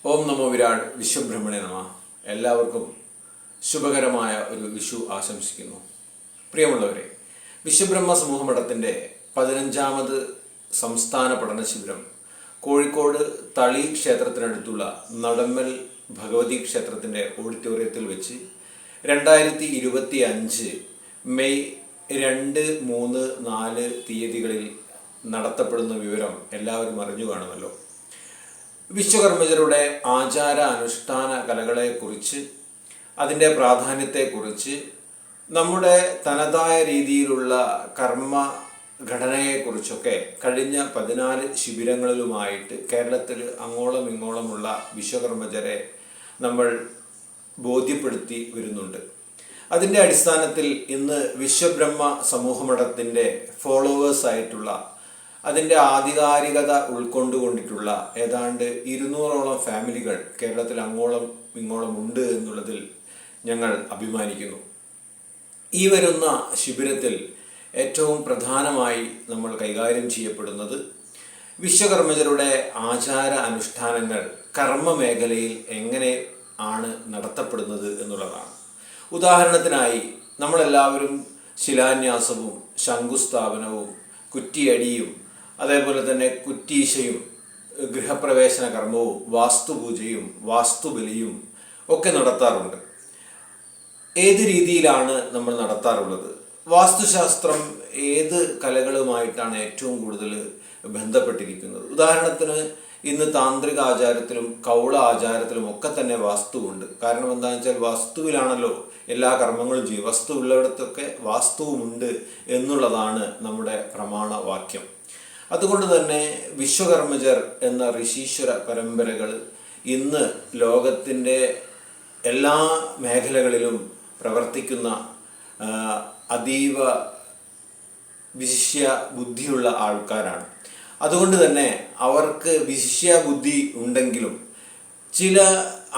ഓം നമോ വിരാട് വിശ്വബ്രഹ്മണേ നമ. എല്ലാവർക്കും ശുഭകരമായ ഒരു വിഷു ആശംസിക്കുന്നു. പ്രിയമുള്ളവരെ, വിശ്വബ്രഹ്മ സമൂഹ മഠത്തിൻ്റെ 15ാമത് സംസ്ഥാന പഠന ശിബിരം കോഴിക്കോട് തളി ക്ഷേത്രത്തിനടുത്തുള്ള നടമ്മൽ ഭഗവതി ക്ഷേത്രത്തിൻ്റെ ഓഡിറ്റോറിയത്തിൽ വെച്ച് 2025 മെയ് 2, 3, 4 തീയതികളിൽ നടത്തപ്പെടുന്ന വിവരം എല്ലാവരും അറിഞ്ഞു കാണുമല്ലോ. വിശ്വകർമ്മജരുടെ ആചാര അനുഷ്ഠാന കലകളെക്കുറിച്ച്, അതിൻ്റെ പ്രാധാന്യത്തെക്കുറിച്ച്, നമ്മുടെ തനതായ രീതിയിലുള്ള കർമ്മ ഘടനയെക്കുറിച്ചൊക്കെ കഴിഞ്ഞ 14 ശിബിരങ്ങളിലുമായിട്ട് കേരളത്തിൽ അങ്ങോളം ഇങ്ങോളമുള്ള വിശ്വകർമ്മജരെ നമ്മൾ ബോധ്യപ്പെടുത്തി വരുന്നുണ്ട്. അതിൻ്റെ അടിസ്ഥാനത്തിൽ ഇന്ന് വിശ്വബ്രഹ്മ സമൂഹമഠത്തിൻ്റെ ഫോളോവേഴ്സായിട്ടുള്ള, അതിൻ്റെ ആധികാരികത ഉൾക്കൊണ്ടുകൊണ്ടിട്ടുള്ള ഏതാണ്ട് 200ഓളം ഫാമിലികൾ കേരളത്തിൽ അങ്ങോളം ഇങ്ങോളം ഉണ്ട് എന്നുള്ളതിൽ ഞങ്ങൾ അഭിമാനിക്കുന്നു. ഈ വരുന്ന ശിബിരത്തിൽ ഏറ്റവും പ്രധാനമായി നമ്മൾ കൈകാര്യം ചെയ്യപ്പെടുന്നത് വിശ്വകർമ്മജരുടെ ആചാര അനുഷ്ഠാനങ്ങൾ കർമ്മ മേഖലയിൽ എങ്ങനെ ആണ് നടത്തപ്പെടുന്നത് എന്നുള്ളതാണ്. ഉദാഹരണത്തിനായി നമ്മളെല്ലാവരും ശിലാന്യാസവും ശംഖുസ്ഥാപനവും കുറ്റിയടിയും അതേപോലെ തന്നെ കുറ്റീശയും ഗൃഹപ്രവേശന കർമ്മവും വാസ്തുപൂജയും വാസ്തുബലിയും ഒക്കെ നടത്താറുണ്ട്. ഏത് രീതിയിലാണ് നമ്മൾ നടത്താറുള്ളത്? വാസ്തുശാസ്ത്രം ഏത് കലകളുമായിട്ടാണ് ഏറ്റവും കൂടുതൽ ബന്ധപ്പെട്ടിരിക്കുന്നത്? ഉദാഹരണത്തിന് ഇന്ന് താന്ത്രിക ആചാരത്തിലും കൗള ആചാരത്തിലും ഒക്കെ തന്നെ വാസ്തുവുണ്ട്. കാരണം എന്താണെന്ന് വെച്ചാൽ വാസ്തുവിലാണല്ലോ എല്ലാ കർമ്മങ്ങളും ചെയ്യും. വസ്തു ഉള്ളിടത്തൊക്കെ വാസ്തുവുമുണ്ട് എന്നുള്ളതാണ് നമ്മുടെ പ്രമാണ വാക്യം. അതുകൊണ്ട് തന്നെ വിശ്വകർമ്മജർ എന്ന ഋഷീശ്വര പരമ്പരകൾ ഇന്ന് ലോകത്തിൻ്റെ എല്ലാ മേഖലകളിലും പ്രവർത്തിക്കുന്ന അതീവ വിശിഷ്യ ബുദ്ധിയുള്ള ആൾക്കാരാണ്. അതുകൊണ്ട് തന്നെ അവർക്ക് വിശിഷ്യ ബുദ്ധി ഉണ്ടെങ്കിലും ചില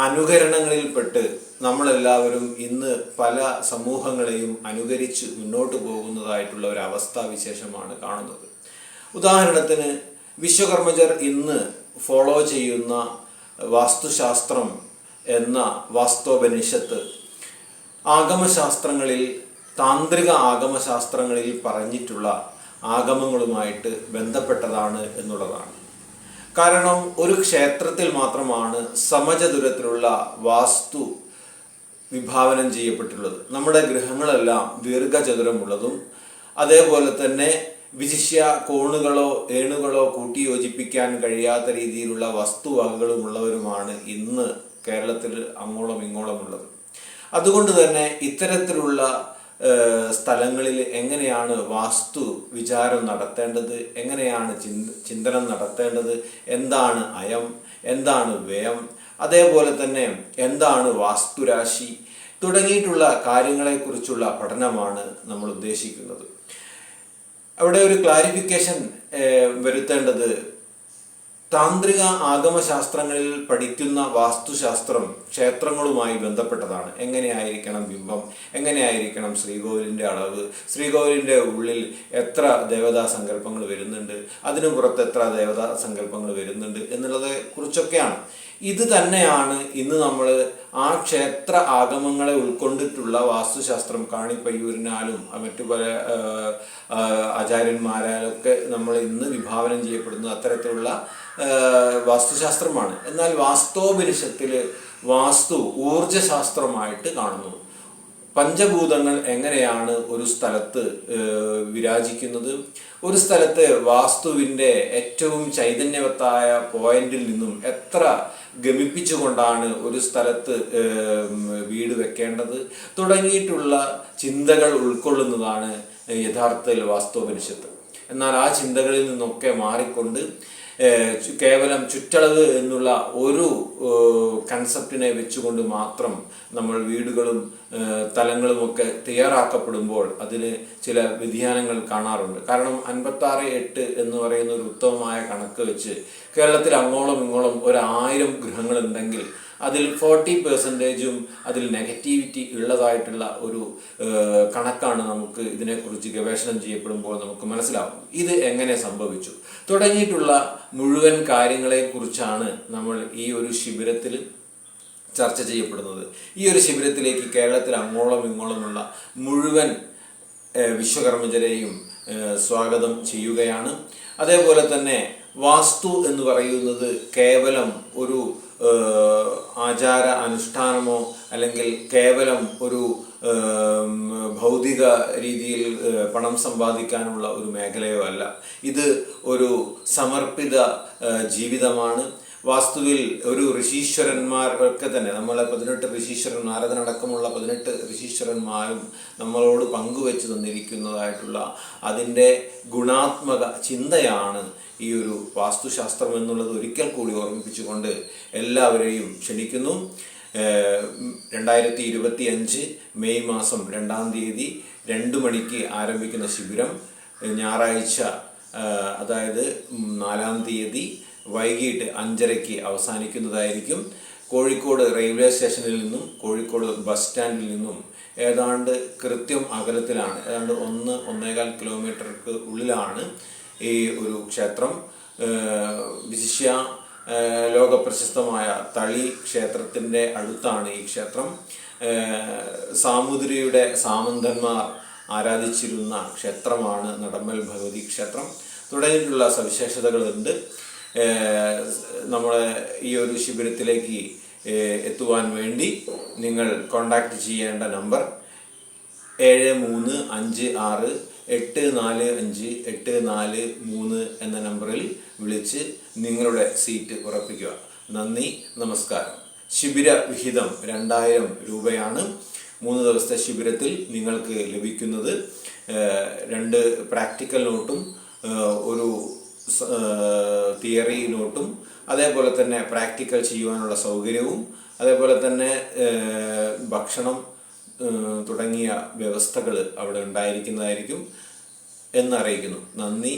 അനുകരണങ്ങളിൽപ്പെട്ട് നമ്മളെല്ലാവരും ഇന്ന് പല സമൂഹങ്ങളെയും അനുകരിച്ച് മുന്നോട്ട് പോകുന്നതായിട്ടുള്ള ഒരു അവസ്ഥാവിശേഷമാണ് കാണുന്നത്. ഉദാഹരണത്തിന് വിശ്വകർമ്മജർ ഇന്ന് ഫോളോ ചെയ്യുന്ന വാസ്തുശാസ്ത്രം എന്ന വാസ്തോപനിഷത്ത് ആഗമശാസ്ത്രങ്ങളിൽ, താന്ത്രിക ആഗമശാസ്ത്രങ്ങളിൽ പറഞ്ഞിട്ടുള്ള ആഗമങ്ങളുമായിട്ട് ബന്ധപ്പെട്ടതാണ് എന്നുള്ളതാണ്. കാരണം ഒരു ക്ഷേത്രത്തിൽ മാത്രമാണ് സമചതുരത്തിലുള്ള വാസ്തു വിഭാവനം ചെയ്യപ്പെട്ടുള്ളത്. നമ്മുടെ ഗൃഹങ്ങളെല്ലാം ദീർഘചതുരമുള്ളതും അതേപോലെ തന്നെ വിശിഷ്യ കോണുകളോ ഏണുകളോ കൂട്ടിയോജിപ്പിക്കാൻ കഴിയാത്ത രീതിയിലുള്ള വസ്തുവകകളുമുള്ളവരുമാണ് ഇന്ന് കേരളത്തിൽ അങ്ങോളം ഇങ്ങോളമുള്ളത്. അതുകൊണ്ട് തന്നെ ഇത്തരത്തിലുള്ള സ്ഥലങ്ങളിൽ എങ്ങനെയാണ് വാസ്തു വിചാരം നടത്തേണ്ടത്, എങ്ങനെയാണ് ചിന്തനം നടത്തേണ്ടത്, എന്താണ് അയം, എന്താണ് വ്യയം, അതേപോലെ തന്നെ എന്താണ് വാസ്തുരാശി തുടങ്ങിയിട്ടുള്ള കാര്യങ്ങളെക്കുറിച്ചുള്ള പഠനമാണ് നമ്മൾ ഉദ്ദേശിക്കുന്നത്. അവിടെ ഒരു ക്ലാരിഫിക്കേഷൻ വരുത്തേണ്ടത്, താന്ത്രിക ആഗമശാസ്ത്രങ്ങളിൽ പഠിക്കുന്ന വാസ്തുശാസ്ത്രം ക്ഷേത്രങ്ങളുമായി ബന്ധപ്പെട്ടതാണ്. എങ്ങനെയായിരിക്കണം ബിംബം, എങ്ങനെയായിരിക്കണം ശ്രീകോവിലിൻ്റെ അളവ്, ശ്രീകോവിലിൻ്റെ ഉള്ളിൽ എത്ര ദേവതാ സങ്കല്പങ്ങൾ വരുന്നുണ്ട്, അതിനു പുറത്ത് എത്ര ദേവതാ സങ്കല്പങ്ങൾ വരുന്നുണ്ട് എന്നുള്ളതെ കുറിച്ചൊക്കെയാണ്. ഇത് തന്നെയാണ് ഇന്ന് നമ്മൾ ആ ക്ഷേത്ര ആഗമങ്ങളെ ഉൾക്കൊണ്ടിട്ടുള്ള വാസ്തുശാസ്ത്രം കാണിപ്പയ്യൂരിനാലും മറ്റു പല ആചാര്യന്മാരാലൊക്കെ നമ്മൾ ഇന്ന് വിഭാവനം ചെയ്യപ്പെടുന്ന അത്തരത്തിലുള്ള വാസ്തുശാസ്ത്രമാണ്. എന്നാൽ വാസ്തോപനിഷത്തിൽ വാസ്തു ഊർജശാസ്ത്രമായിട്ട് കാണുന്നു. പഞ്ചഭൂതങ്ങൾ എങ്ങനെയാണ് ഒരു സ്ഥലത്ത് വിരാജിക്കുന്നത്, ഒരു സ്ഥലത്ത് വാസ്തുവിൻ്റെ ഏറ്റവും ചൈതന്യവത്തായ പോയിന്റിൽ നിന്നും എത്ര ഗമിപ്പിച്ചുകൊണ്ടാണ് ഒരു സ്ഥലത്ത് വീട് വെക്കേണ്ടത് തുടങ്ങിയിട്ടുള്ള ചിന്തകൾ ഉൾക്കൊള്ളുന്നതാണ് യഥാർത്ഥത്തിൽ വാസ്തോപനിഷത്ത്. എന്നാൽ ആ ചിന്തകളിൽ നിന്നൊക്കെ മാറിക്കൊണ്ട് കേവലം ചുറ്റളവ് എന്നുള്ള ഒരു കൺസെപ്റ്റിനെ വെച്ചുകൊണ്ട് മാത്രം നമ്മൾ വീടുകളും തലങ്ങളുമൊക്കെ തയ്യാറാക്കപ്പെടുമ്പോൾ അതിന് ചില വ്യതിയാനങ്ങൾ കാണാറുണ്ട്. കാരണം 56:8 എന്ന് പറയുന്ന ഒരു ഉത്തമമായ കണക്ക് വെച്ച് കേരളത്തിൽ അങ്ങോളം ഇങ്ങോളം 1000 ഗൃഹങ്ങളുണ്ടെങ്കിൽ അതിൽ 40% അതിൽ നെഗറ്റിവിറ്റി ഉള്ളതായിട്ടുള്ള ഒരു കണക്കാണ് നമുക്ക് ഇതിനെക്കുറിച്ച് ഗവേഷണം ചെയ്യപ്പെടുമ്പോൾ നമുക്ക് മനസ്സിലാവും. ഇത് എങ്ങനെ സംഭവിച്ചു തുടങ്ങിയിട്ടുള്ള മുഴുവൻ കാര്യങ്ങളെക്കുറിച്ചാണ് നമ്മൾ ഈ ഒരു ശിബിരത്തിൽ ചർച്ച ചെയ്യപ്പെടുന്നത്. ഈ ഒരു ശിബിരത്തിലേക്ക് കേരളത്തിൽ അങ്ങോളം ഇങ്ങോളമുള്ള മുഴുവൻ വിശ്വകർമ്മജരെയും സ്വാഗതം ചെയ്യുകയാണ്. അതേപോലെ തന്നെ വാസ്തു എന്ന് പറയുന്നത് കേവലം ഒരു ആചാര അനുഷ്ഠാനമോ അല്ലെങ്കിൽ കേവലം ഒരു ഭൗതിക രീതിയിൽ പണം സമ്പാദിക്കാനുള്ള ഒരു മേഖലയോ അല്ല. ഇത് ഒരു സമർപ്പിത ജീവിതമാണ്. വാസ്തുവിൽ ഒരു ഋഷീശ്വരന്മാരൊക്കെ തന്നെ നമ്മളെ 18 ഋഷീശ്വരന്മാർ, അതിനടക്കമുള്ള 18 ഋഷീശ്വരന്മാരും നമ്മളോട് പങ്കുവെച്ച് തന്നിരിക്കുന്നതായിട്ടുള്ള അതിൻ്റെ ഗുണാത്മക ചിന്തയാണ് ഈ ഒരു വാസ്തുശാസ്ത്രം എന്നുള്ളത് ഒരിക്കൽ കൂടി ഓർമ്മിപ്പിച്ചുകൊണ്ട് എല്ലാവരെയും ക്ഷണിക്കുന്നു. 2025 മെയ് മാസം 2-ാം തീയതി 2 മണിക്ക് ആരംഭിക്കുന്ന ശിബിരം ഞായറാഴ്ച അതായത് 4-ാം തീയതി വൈകിട്ട് 5:30 അവസാനിക്കുന്നതായിരിക്കും. കോഴിക്കോട് റെയിൽവേ സ്റ്റേഷനിൽ നിന്നും കോഴിക്കോട് ബസ് സ്റ്റാൻഡിൽ നിന്നും ഏതാണ്ട് കൃത്യം അകലത്തിലാണ്, ഏതാണ്ട് 1-1.25 കിലോമീറ്റർക്ക് ഉള്ളിലാണ് ഈ ഒരു ക്ഷേത്രം. വിശിഷ്യ ലോകപ്രശസ്തമായ തളി ക്ഷേത്രത്തിൻ്റെ അടുത്താണ് ഈ ക്ഷേത്രം. സാമൂതിരിയുടെ സാമന്തന്മാർ ആരാധിച്ചിരുന്ന ക്ഷേത്രമാണ് നടമ്മൽ ഭഗവതി ക്ഷേത്രം. തുടങ്ങിയിട്ടുള്ള സവിശേഷതകളുണ്ട്. നമ്മളെ ഈ ഒരു ശിബിരത്തിലേക്ക് എത്തുവാൻ വേണ്ടി നിങ്ങൾ കോണ്ടാക്ട് ചെയ്യേണ്ട നമ്പർ 7356845843 എന്ന നമ്പറിൽ വിളിച്ച് നിങ്ങളുടെ സീറ്റ് ഉറപ്പിക്കുക. നന്ദി, നമസ്കാരം. ശിബിര വിഹിതം 2000 രൂപയാണ്. 3 ദിവസത്തെ ശിബിരത്തിൽ നിങ്ങൾക്ക് ലഭിക്കുന്നത് 2 പ്രാക്ടിക്കൽ നോട്ടും ഒരു തിയറി നോട്ടും അതേപോലെ തന്നെ പ്രാക്ടിക്കൽ ചെയ്യുവാനുള്ള സൗകര്യവും അതേപോലെ തന്നെ ഭക്ഷണം തുടങ്ങിയ വ്യവസ്ഥകൾ അവിടെ ഉണ്ടായിരിക്കുന്നതായിരിക്കും എന്നറിയിക്കുന്നു. നന്ദി.